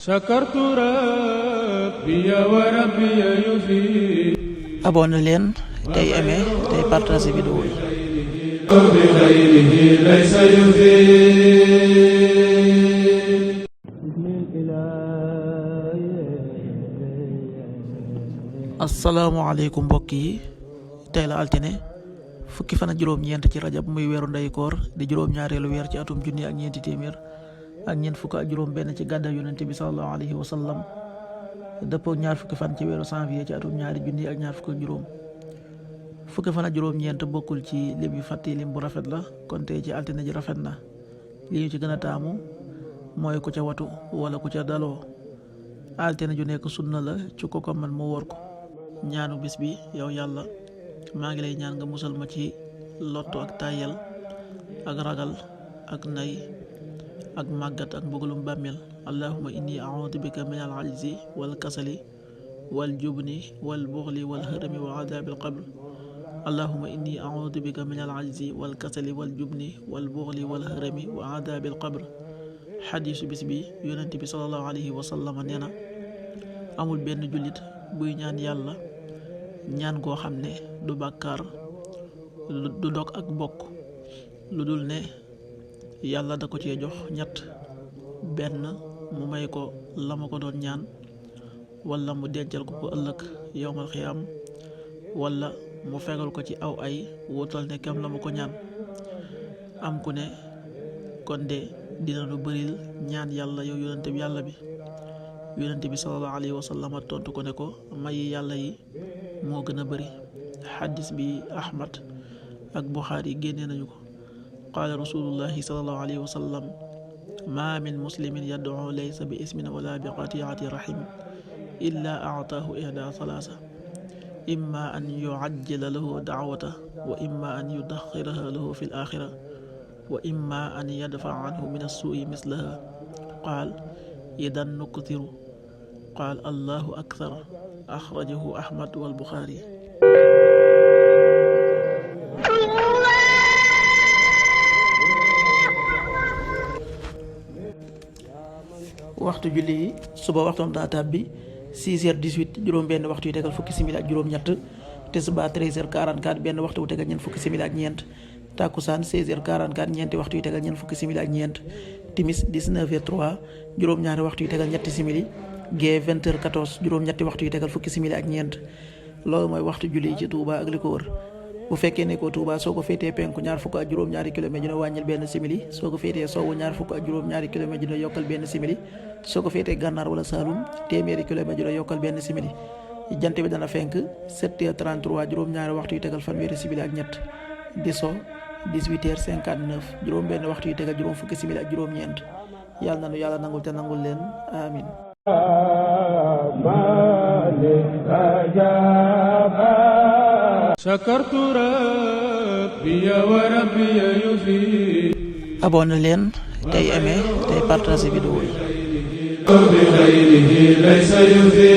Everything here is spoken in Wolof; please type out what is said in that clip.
sakartu rabbi wa rabbi yufi. abonné leen tey aimé tey partagé vidéo yi. bi xayrihi laysa yufi. asalaamaaleykum mbokk yi, tey la altine fukki fan ak juróom-ñeent ci rajab muy weeru ndey koor di juróom-ñaareelu weer ci atum junni ak ñeenti téeméer ak ñeent fukk ak juróom benn ci gàddaay yonente bi sallallahu alayhi wa sallam, dëppoo ñaar fukki fan ci weeru janvier ci atum ñaari junni ak ñaar fukk ak juróom. fukki fan ak juróom-ñeent bokkul ci lim yu fàtti lim bu rafet la, kon tey ci altine ji rafet na. li ñu ci gën a taamu mooy ku ca watu wala ku ca daloo. altine ju nekk sunna la ci ko man mu wóor ko. ñaanu bis bi: yow yàlla, maa ngi lay ñaan nga musal ma ci lottu ak tàyyel ak ragal ak nay ak màggat ak mbugalum bàmmeel. allahumma inni a'udhu bika min al ajzi wal kasali wal jubni wal buxli wal hërami wa adabil qabr. allahumma inni a'udhu bika min al ajzi wal kasali wal jubni wal buxli wal hërami wa adabil qabr. xadiisu bis bi, yonent bi sallallahu alayhi wa sallam nee na, amul benn jullit buy ñaan yàlla ñaan goo xam ne du bàkkaar du dog ak bokk, lu dul ne yàlla da ko cee jox ñett: benn, mu may ko la ma ko doon ñaan, wala mu dencal ko ëllëg yowmal xiyaam, wala mu fegal ko ci aw ay wutal ne kem la ma ko ñaan. am ku ne, kon de dina lu bëril ñaan yàlla yow yonente bi yàlla bi. yonente bi sallallahu alayhi wa sallam tontu ko ne ko, mayi yàlla yi moo gën a bëri. xaddis bi Ahmad ak Buxaari génnee nañu ko. qaala rasulullahi sallallahu alayhi wa sallam, ma min muslimin yad'u laysa bi ismin wala bi qati'ati rahim illa a'taahu ihda salaasa: imma an yu'ajjila lahu da'wata wa imma an yudaxxiraha lahu fi al-axira wa imma an yadfa'a anhu min as-su'i mislaha. qaal idan nuktiru. qaal allahu akthar. axrajahu Ahmad wal Buxaari. waxtu julli yi: suba waxtoom daa tàbbi 6h18 juróom benn waxtu yu tegal fukki simili ak juróom-ñett. tisbaar 13h44 benn waxtu wu tegal ñeent fukki simili ak ñeent. takkusaan 16h44 ñeenti waxtu yu tegal ñeent fukki simili ak ñeent. timis 19h03 juróom-ñaari waxtu yu tegal ñetti simili. gee 20h14 juróom-ñetti waxtu yu tegal fukki simili ak ñeent. loolu mooy waxtu julli ci Touba ak li ko wër. bu fekkee ne ko Touba soo ko féetee penku ñaar fukk ak juróom-ñaari kilomètre dina wàññil benn simili. soo ko féetee sowwu ñaar fukk ak juróom-ñaari kilomètre dina yokkal benn simili. soo ko féetee gànnaar wala Saalum téeméeri kilomètre dina yokkal benn simili. jant bi dana fenk 7h33 juróom-ñaari waxtu yu tegal fanweeri simili ak ñett. di so 18h59 juróom benn waxtu yu tegal juróom fukki simili ak juróom-ñeent. yàlla nanu yàlla nangul te nangul leen, amin. sakartu rabbi wa rabbi yufi. abonné leen tey aimé tey partagé vidéo yi. bi xayrihi laysa yufi.